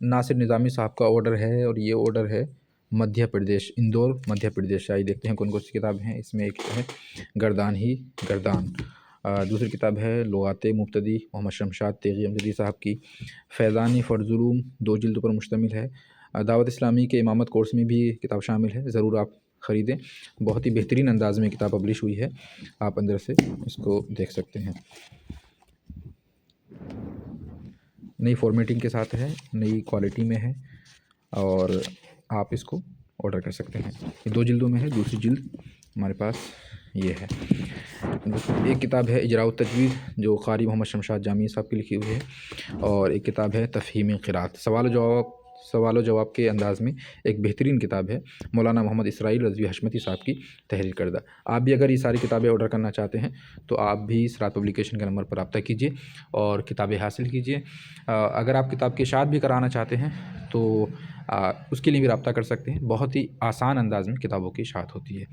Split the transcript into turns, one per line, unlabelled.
ناصر نظامی صاحب کا آرڈر ہے، اور یہ آرڈر ہے مدھیہ پردیش، اندور مدھیہ پردیش۔ آئیے دیکھتے ہیں کون کون سی کتاب ہیں۔ اس میں ایک ہے گردان ہی گردان، دوسری کتاب ہے لغات مبتدی محمد شمشاد تیغی امجدی صاحب کی، فیضانی فرض علوم 2 جلدوں پر مشتمل ہے۔ دعوت اسلامی کے امامت کورس میں بھی کتاب شامل ہے، ضرور آپ خریدیں، بہت ہی بہترین انداز میں کتاب پبلش ہوئی ہے، آپ اندر سے اس کو دیکھ سکتے ہیں۔ نئی فارمیٹنگ کے ساتھ ہے، نئی کوالٹی میں ہے، اور آپ اس کو آرڈر کر سکتے ہیں۔ یہ 2 جلدوں میں ہے، دوسری جلد ہمارے پاس یہ ہے۔ ایک کتاب ہے اجراء التجوید جو قاری محمد شمشاد جامی صاحب کی لکھی ہوئی ہے، اور ایک کتاب ہے تفہیم قرات، سوال و جواب کے انداز میں ایک بہترین کتاب ہے، مولانا محمد اسرائیل رضوی حشمتی صاحب کی تحریر کردہ۔ آپ بھی اگر یہ ساری کتابیں آرڈر کرنا چاہتے ہیں تو آپ بھی سرات پبلیکیشن کے نمبر پر رابطہ کیجیے اور کتابیں حاصل کیجیے۔ اگر آپ کتاب کی اشاعت بھی کرانا چاہتے ہیں تو اس کے لیے بھی رابطہ کر سکتے ہیں، بہت ہی آسان انداز میں کتابوں کی اشاعت ہوتی ہے۔